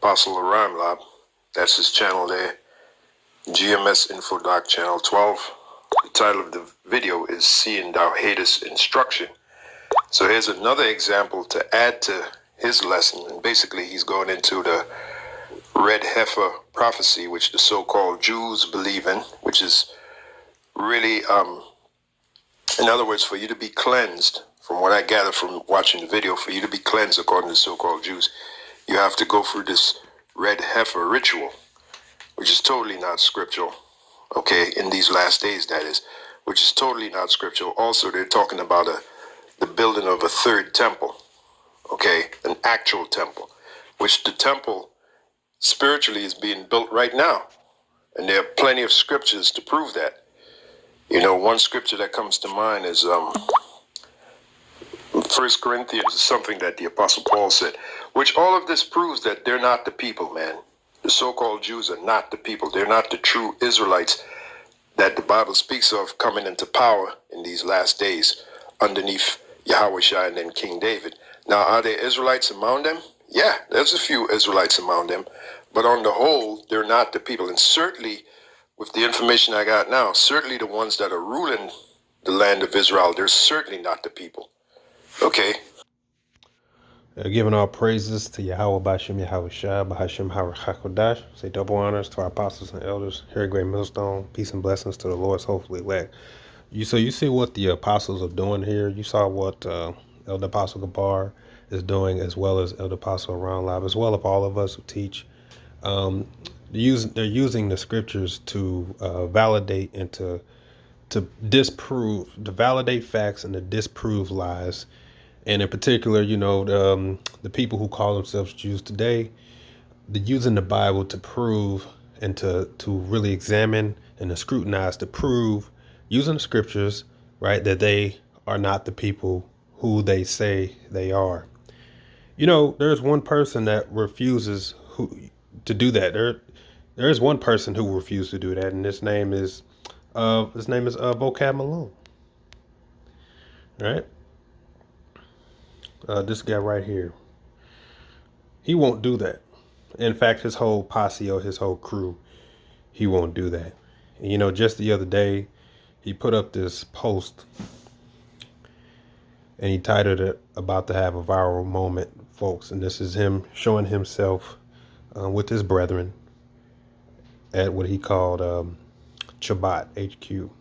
Apostle Aram Lab. That's his channel there. GMS Info Doc Channel 12. The title of the video is Seeing Thou Hatest Instruction. So here's another example to add to his lesson. And basically he's going into the red heifer prophecy, which the so-called Jews believe in, which is really, in other words, for you to be cleansed, from what I gather from watching the video, for you to be cleansed according to the so-called Jews, you have to go through this red heifer ritual, which is totally not scriptural, okay, in these last days, that is, which is totally not scriptural. Also, they're talking about the building of a third temple, okay, an actual temple, which the temple spiritually is being built right now. And there are plenty of scriptures to prove that. You know, one scripture that comes to mind is 1 Corinthians, is something that the Apostle Paul said, which all of this proves that they're not the people, man. The so-called Jews are not the people. They're not the true Israelites that the Bible speaks of coming into power in these last days underneath Yahushua and then King David. Now, are there Israelites among them? Yeah, there's a few Israelites among them. But on the whole, they're not the people. And certainly, with the information I got now, certainly the ones that are ruling the land of Israel, they're certainly not the people. Okay? Giving all praises to Yahweh Bashem Yahweh Shah, Bahashem HaKodash. Say double honors to our apostles and elders here at Great Millstone. Peace and blessings to the Lord's hopefully elect. So you see what the apostles are doing here. You saw what Elder Apostle Gabar is doing, as well as Elder Apostle Around Lab, as well as all of us who teach. They're using the scriptures to validate and to disprove, to validate facts and to disprove lies. And in particular, you know, the people who call themselves Jews today, they're using the Bible to prove and to really examine and to scrutinize, to prove, using the scriptures, right, that they are not the people who they say they are. You know, there's one person that refuses to do that. There is one person who refused to do that, and his name is Vocab Malone. Right? This guy right here. He won't do that. In fact, his whole posse or his whole crew, he won't do that. And, you know, just the other day, he put up this post and he titled it "About to Have a Viral Moment, Folks." And this is him showing himself with his brethren at what he called Shabbat HQ.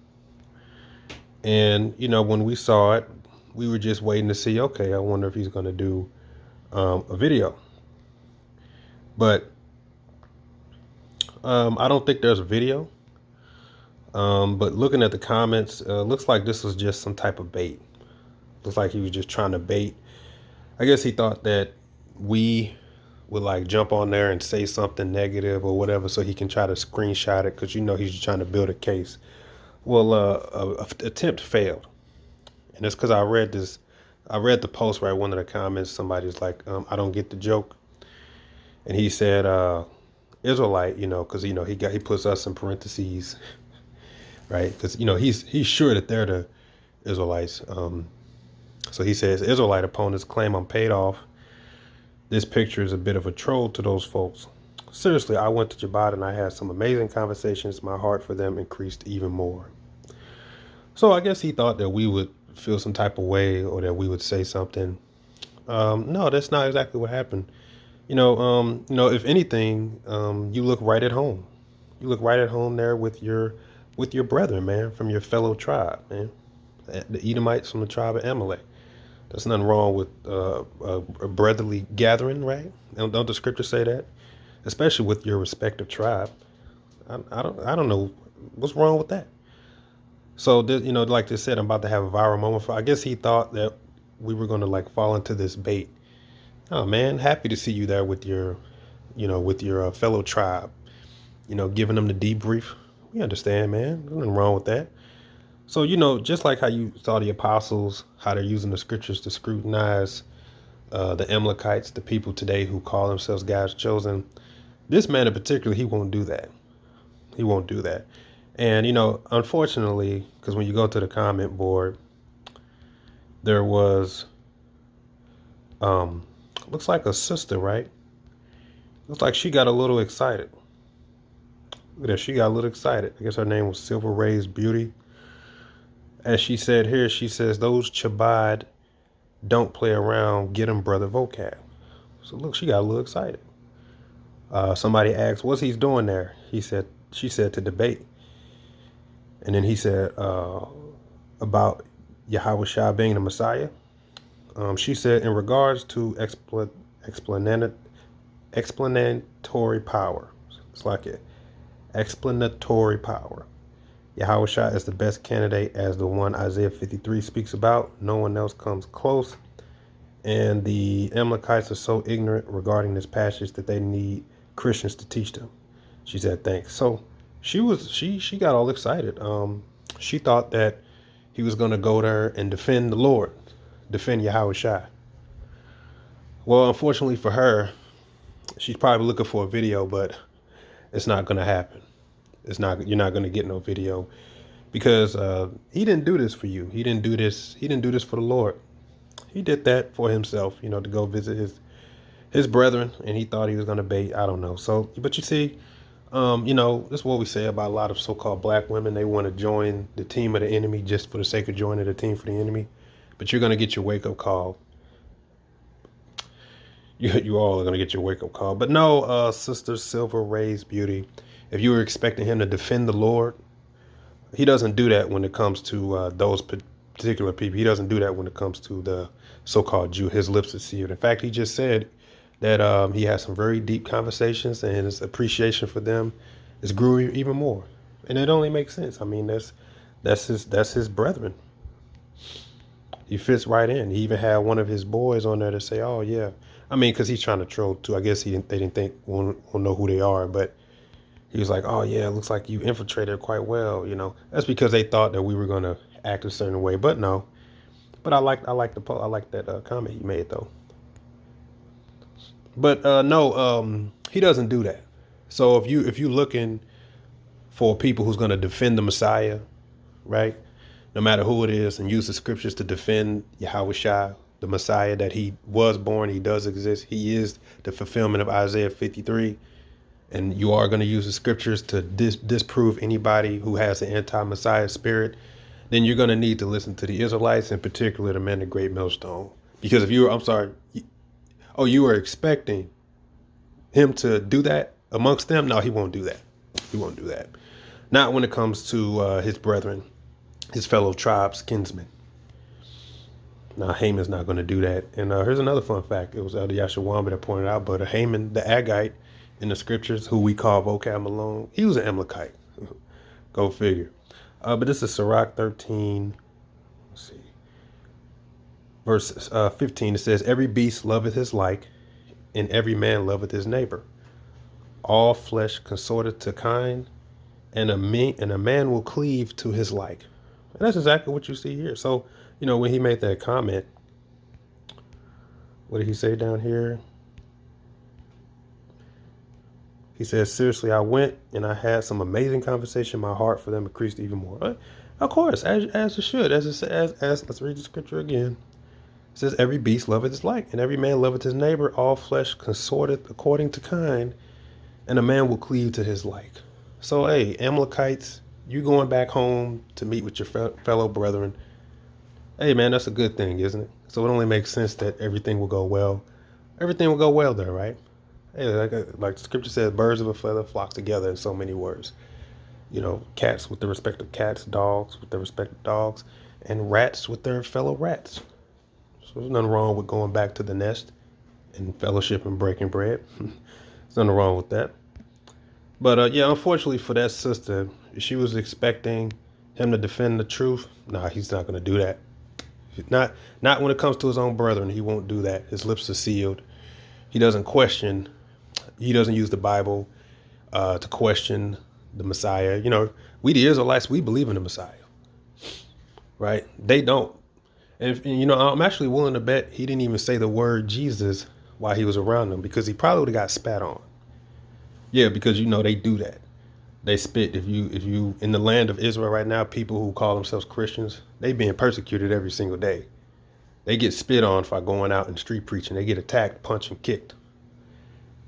And, you know, when we saw it, we were just waiting to see, okay, I wonder if he's going to do a video. But I don't think there's a video. But looking at the comments, looks like this was just some type of bait. Looks like he was just trying to bait. I guess he thought that we would like jump on there and say something negative or whatever so he can try to screenshot it, because, you know, he's trying to build a case. Well, attempt failed. And it's because I read the post, right? One of the comments, somebody's like, I don't get the joke. And he said, Israelite, you know, because, you know, he puts us in parentheses, right? Because, you know, he's sure that they're the Israelites. So he says, Israelite opponents claim I'm paid off. This picture is a bit of a troll to those folks. Seriously, I went to Shabbat and I had some amazing conversations. My heart for them increased even more. So I guess he thought that we would feel some type of way or that we would say something. No, that's not exactly what happened. You know, if anything, you look right at home. You look right at home there with your brethren, man, from your fellow tribe, man. The Edomites from the tribe of Amalek. There's nothing wrong with a brotherly gathering, right? Don't the scriptures say that? Especially with your respective tribe. I don't know what's wrong with that. So, you know, like they said, I'm about to have a viral moment. I guess he thought that we were going to like fall into this bait. Oh man, happy to see you there with your, you know, with your fellow tribe. You know, giving them the debrief. We understand, man. There's nothing wrong with that. So, you know, just like how you saw the apostles, how they're using the scriptures to scrutinize the Amalekites, the people today who call themselves God's chosen. This man in particular, he won't do that. He won't do that. And, you know, unfortunately, because when you go to the comment board, there was, looks like a sister, right? Looks like she got a little excited. Look at that, she got a little excited. I guess her name was Silver Rays Beauty. As she said here, she says, those Chabad don't play around, get him, brother vocab. So look, she got a little excited. Somebody asked, what's he's doing there? She said to debate. And then he said about Yahweh Shah being the Messiah. She said, in regards to explanatory power. It's like it. Explanatory power. Yahweh Shah is the best candidate as the one Isaiah 53 speaks about. No one else comes close. And the Amalekites are so ignorant regarding this passage that they need Christians to teach them. She said, thanks. So she got all excited. She thought that he was going to go there and defend the Lord, defend Yahweh Shai. Well, unfortunately for her, she's probably looking for a video, but it's not going to happen. You're not going to get no video because he didn't do this for you. He didn't do this. He didn't do this for the Lord. He did that for himself, to go visit his brethren, and he thought he was going to bait. I don't know. So, but you see, this is what we say about a lot of so-called black women. They want to join the team of the enemy just for the sake of joining the team for the enemy. But you're going to get your wake-up call. You all are going to get your wake-up call. But no, Sister Silver Rays Beauty, if you were expecting him to defend the Lord, he doesn't do that when it comes to those particular people. He doesn't do that when it comes to the so-called Jew. His lips are sealed. In fact, he just said that he had some very deep conversations, and his appreciation for them is grew even more. And it only makes sense. I mean, that's his brethren. He fits right in. He even had one of his boys on there to say, "Oh yeah." I mean, because he's trying to troll too. I guess they didn't think we'll know who they are, but he was like, "Oh yeah, it looks like you infiltrated quite well." That's because they thought that we were gonna act a certain way, but no. But I like that comment you made though. But no, he doesn't do that. So if you looking for people who's gonna defend the Messiah, right? No matter who it is, and use the scriptures to defend Yahweh Shai, the Messiah, that he was born, he does exist, he is the fulfillment of Isaiah 53. And you are going to use the scriptures to disprove anybody who has an anti-Messiah spirit, then you're going to need to listen to the Israelites, in particular the men of Great Millstone. Because if you were expecting him to do that amongst them, no, he won't do that. He won't do that. Not when it comes to his brethren, his fellow tribes, kinsmen. Now, Haman's not going to do that. And here's another fun fact. It was Elder Yashawamba that pointed out, but Haman, the Agite in the scriptures, who we call Vocab Malone, he was an Amalekite. Go figure. But this is Sirach 13. Let's see. Verse 15, it says, every beast loveth his like, and every man loveth his neighbor. All flesh consorteth to kind, and a man will cleave to his like. And that's exactly what you see here. So, when he made that comment, what did he say down here? He says, seriously, I went and I had some amazing conversation. My heart for them increased even more. Of course, as it should. As let's read the scripture again. It says, every beast loveth his like, and every man loveth his neighbor. All flesh consorteth according to kind, and a man will cleave to his like. So, hey, Amalekites, you going back home to meet with your fellow brethren. Hey, man, that's a good thing, isn't it? So it only makes sense that everything will go well. Everything will go well there, right? Hey, like the scripture says, birds of a feather flock together, in so many words. Cats with their respective cats, dogs with their respective dogs, and rats with their fellow rats. So there's nothing wrong with going back to the nest and fellowship and breaking bread. There's nothing wrong with that. But yeah, unfortunately for that sister, she was expecting him to defend the truth. Nah, he's not going to do that. Not when it comes to his own brethren. He won't do that. His lips are sealed. He doesn't question. He doesn't use the Bible to question the Messiah. We the Israelites, we believe in the Messiah, right? They don't. And I'm actually willing to bet he didn't even say the word Jesus while he was around them, because he probably would have got spat on. Yeah, because they do that. They spit. If you in the land of Israel right now, people who call themselves Christians, they being persecuted every single day. They get spit on for going out and street preaching. They get attacked, punched, and kicked.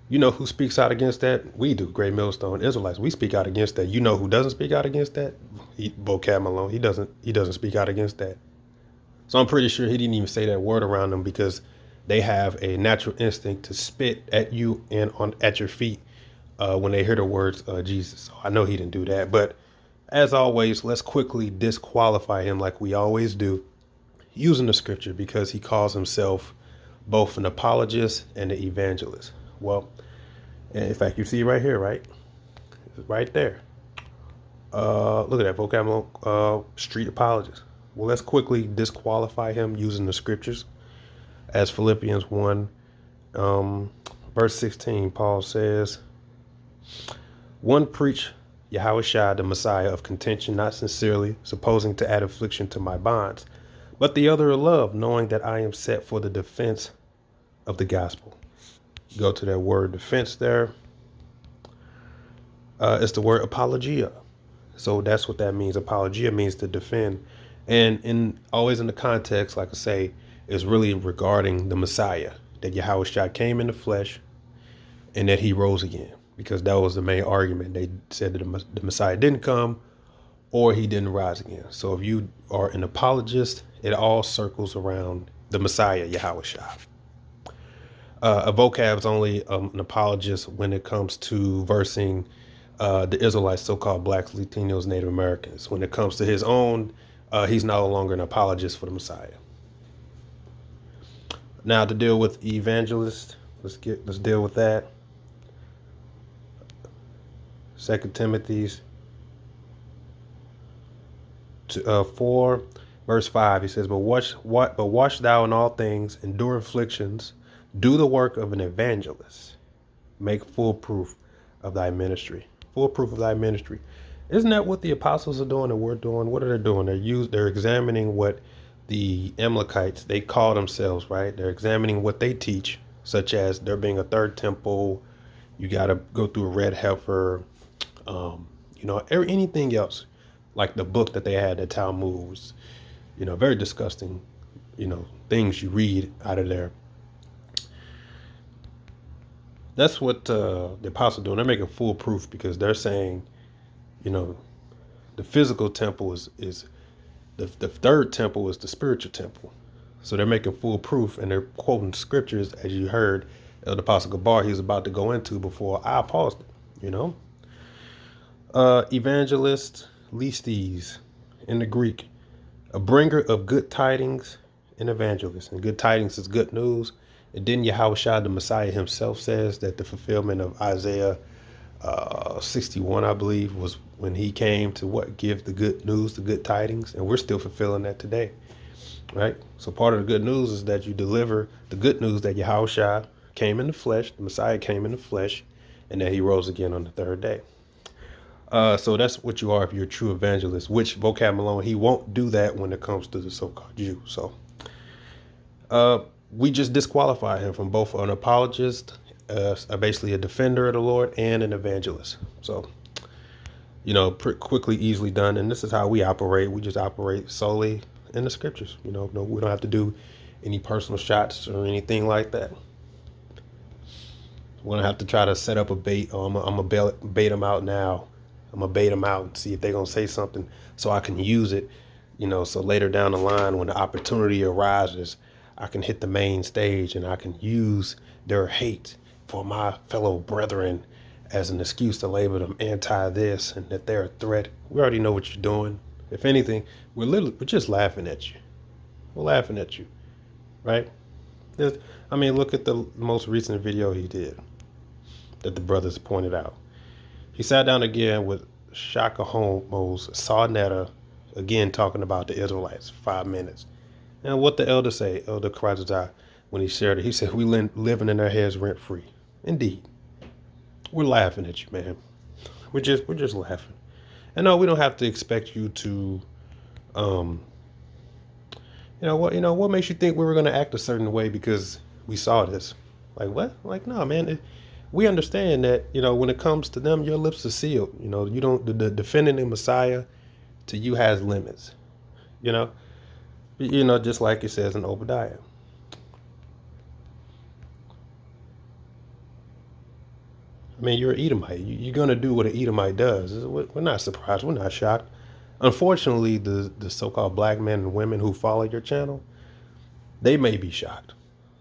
You know who speaks out against that? We do, Great Millstone Israelites. We speak out against that. You know who doesn't speak out against that? Vocab Malone. He doesn't speak out against that. So I'm pretty sure he didn't even say that word around them because they have a natural instinct to spit at you and on at your feet when they hear the words Jesus. So I know he didn't do that. But as always, let's quickly disqualify him like we always do using the scripture because he calls himself both an apologist and an evangelist. Well, in fact, you see right here, right? Right there. Look at that vocabulary, street apologist. Well, let's quickly disqualify him using the scriptures. As Philippians 1, verse 16, Paul says, one preach Yahushua the Messiah of contention, not sincerely, supposing to add affliction to my bonds, but the other of love, knowing that I am set for the defense of the gospel. Go to that word defense there. It's the word apologia. So that's what that means. Apologia means to defend. And always in the context, like I say, is really regarding the Messiah, that Yahushua came in the flesh and that he rose again, because that was the main argument. They said that the Messiah didn't come or he didn't rise again. So if you are an apologist, it all circles around the Messiah, Yahushua. A vocab is only an apologist when it comes to versing the Israelites, so-called blacks, Latinos, Native Americans. When it comes to his own, he's no longer an apologist for the Messiah. Now to deal with evangelist, let's deal with that. 2 Timothy 4, verse 5, he says, But watch thou in all things, endure afflictions, do the work of an evangelist, make full proof of thy ministry. Full proof of thy ministry. Isn't that what the apostles are doing and we're doing? What are they doing? They're examining what the Amalekites, they call themselves, right? They're examining what they teach, such as there being a third temple. You got to go through a red heifer, anything else, like the book that they had, the Talmud, was, very disgusting, things you read out of there. That's what the apostles are doing. They're making full proof because they're saying, the physical temple is the third temple is the spiritual temple. So they're making full proof and they're quoting scriptures, as you heard the Apostle Gabar, he was about to go into before I paused it, Evangelist, listes in the Greek, a bringer of good tidings, an evangelist. And good tidings is good news. And then Yahushua the Messiah himself says that the fulfillment of Isaiah 61, I believe, was when he came to give the good news, the good tidings. And we're still fulfilling that today, right? So part of the good news is that you deliver the good news that Yahushua came in the flesh, the Messiah came in the flesh, and that he rose again on the third day. So that's what you are if you're a true evangelist, which vocab Malone, he won't do that when it comes to the so-called Jew. So we just disqualify him from both an apologist, basically a defender of the Lord, and an evangelist. So, pretty quickly, easily done. And this is how we operate. We just operate solely in the scriptures. We don't have to do any personal shots or anything like that. We don't have to try to set up a bait. I'm going to bait them out now. I'm going to bait them out and see if they're going to say something so I can use it, so later down the line when the opportunity arises, I can hit the main stage and I can use their hate for my fellow brethren as an excuse to label them anti this and that they're a threat. We already know what you're doing. If anything, we're just laughing at you. We're laughing at you, right? Look at the most recent video he did that the brothers pointed out. He sat down again with Shaka Homos, Sarnetta, again talking about the Israelites for 5 minutes. And what the elder say, Elder Karazai, when he shared it, he said, we living in our heads rent free. Indeed. We're laughing at you, man. We're just laughing. And no, we don't have to expect you to, what makes you think we were going to act a certain way because we saw this? Like what? Like, no, man. We understand that, when it comes to them, your lips are sealed. You don't, the defending the Messiah to you has limits, just like it says in Obadiah. I mean, you're an Edomite. You're going to do what an Edomite does. We're not surprised. We're not shocked. Unfortunately, the so-called black men and women who follow your channel, they may be shocked.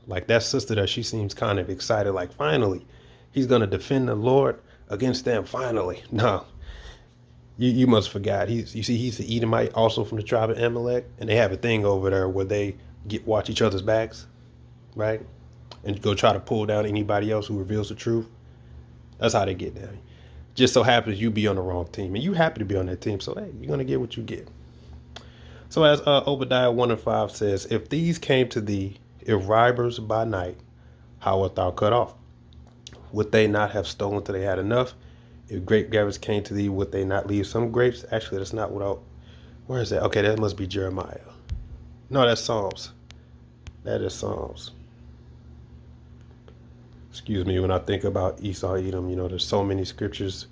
Like that sister that she seems kind of excited, like finally, he's going to defend the Lord against them. Finally. No, you must forgot. He's the Edomite, also from the tribe of Amalek, and they have a thing over there where they watch each other's backs, right? And go try to pull down anybody else who reveals the truth. That's how they get down. Just so happens you be on the wrong team, and you happy to be on that team. So hey, you're gonna get what you get. So as Obadiah 1:5 says, if these came to thee, if robbers by night, how art thou cut off? Would they not have stolen till they had enough? If grape gatherers came to thee, would they not leave some grapes? Actually, that's not what I. Where is that? Okay, that must be Jeremiah. No, that's Psalms. That is Psalms. Excuse me, when I think about Esau, Edom, there's so many scriptures.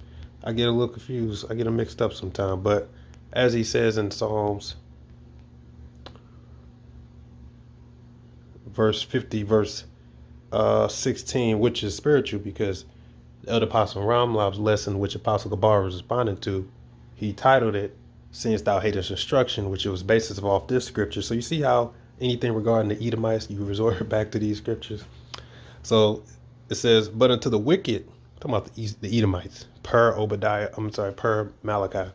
I get a little confused. I get them mixed up sometimes. But as he says in Psalms, verse 50, verse 16, which is spiritual, because the Elder Apostle Ramlav's lesson, which Apostle Gabar was responding to, he titled it, Since Thou Hatest Instruction, which it was basis of off this scripture. So you see how anything regarding the Edomites, you resort back to these scriptures. So it says, but unto the wicked, talking about the Edomites, per Malachi,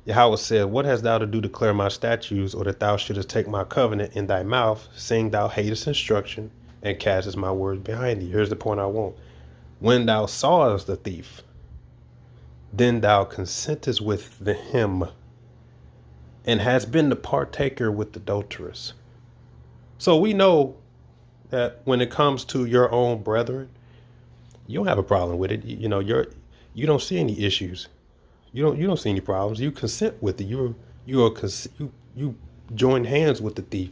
Yahweh said, what hast thou to do to declare my statutes, or that thou shouldest take my covenant in thy mouth, seeing thou hatest instruction, and castest my words behind thee? Here's the point I want. When thou sawest the thief, then thou consentest with him, and hast been the partaker with the adulteress. So we know that when it comes to your own brethren, you don't have a problem with it. You don't see any issues. You don't see any problems. You consent with it. You join hands with the thief.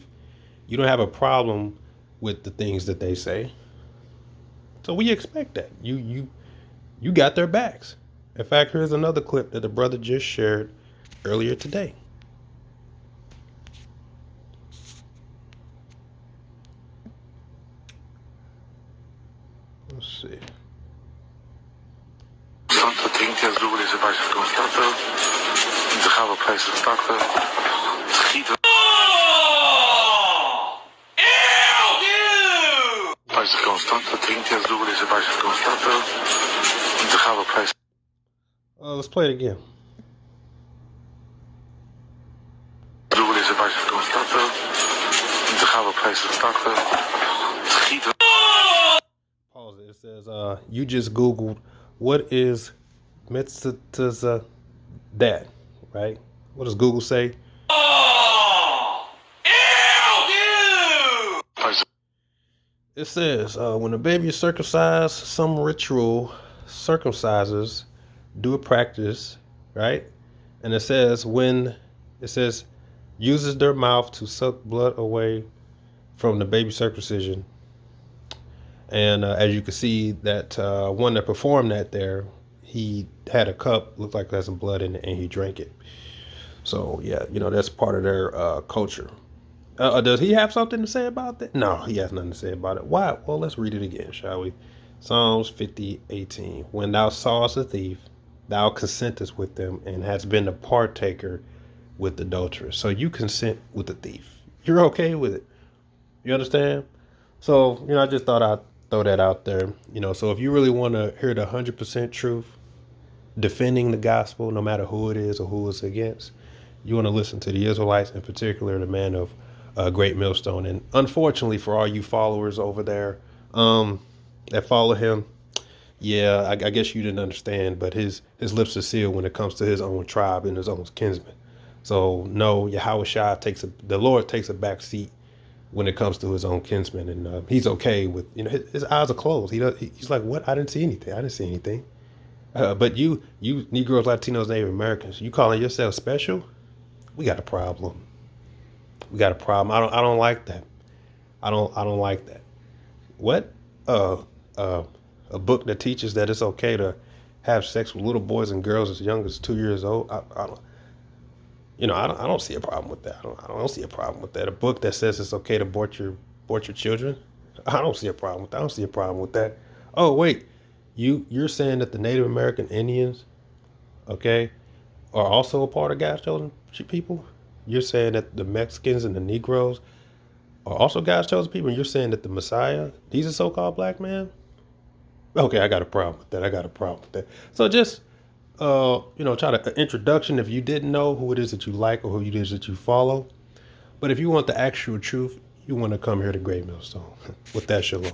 You don't have a problem with the things that they say. So we expect that. You got their backs. In fact, here's another clip that the brother just shared earlier today. Let's see. Santa 30 jaar doen deze wijze van starten. Dan gaan we prijzen starten. Schieten. Wijze kan starten. 30 jaar doen deze wijze van starten. Dan gaan we prijzen. Let's play it again. Doen deze wijze van starten. Dan gaan we prijzen starten. Schieten. Pause it. It says, you just Googled, what is Mitzvah that, right? What does Google say? It says, when a baby is circumcised, some ritual circumcises do a practice, right? And it says uses their mouth to suck blood away from the baby circumcision. And as you can see, that one that performed that there, he had a cup, looked like there's some blood in it, and he drank it. So yeah, that's part of their culture. Does he have something to say about that? No, he has nothing to say about it. Why? Well, let's read it again, shall we? Psalms 50:18. When thou sawest a thief, thou consentest with them, and hast been a partaker with the adulteress. So you consent with the thief. You're okay with it. You understand? So, I just thought I'd throw that out there. So if you really want to hear the 100% truth, defending the gospel, no matter who it is or who it's against, you want to listen to the Israelites, in particular, the man of Great Millstone. And unfortunately for all you followers over there that follow him, yeah, I guess you didn't understand, but his lips are sealed when it comes to his own tribe and his own kinsmen. So no, Yahweh the Lord takes a back seat when it comes to his own kinsmen, and he's okay with, his eyes are closed. He's like, what? I didn't see anything. But you Negroes, Latinos, Native Americans, you calling yourself special? We got a problem. I don't like that. I don't like that. What? A book that teaches that it's okay to have sex with little boys and girls as young as 2 years old. I don't see a problem with that. I don't see a problem with that. A book that says it's okay to abort your children. I don't see a problem with that. Oh wait, You're saying that the Native American Indians, okay, are also a part of God's chosen people. You're saying that the Mexicans and the Negroes are also God's chosen people. And you're saying that the Messiah, he's a so-called black man. Okay, I got a problem with that. I got a problem with that. So just try to introduction if you didn't know who it is that you like or who it is that you follow. But if you want the actual truth, you want to come here to Great Millstone. With that, shalom.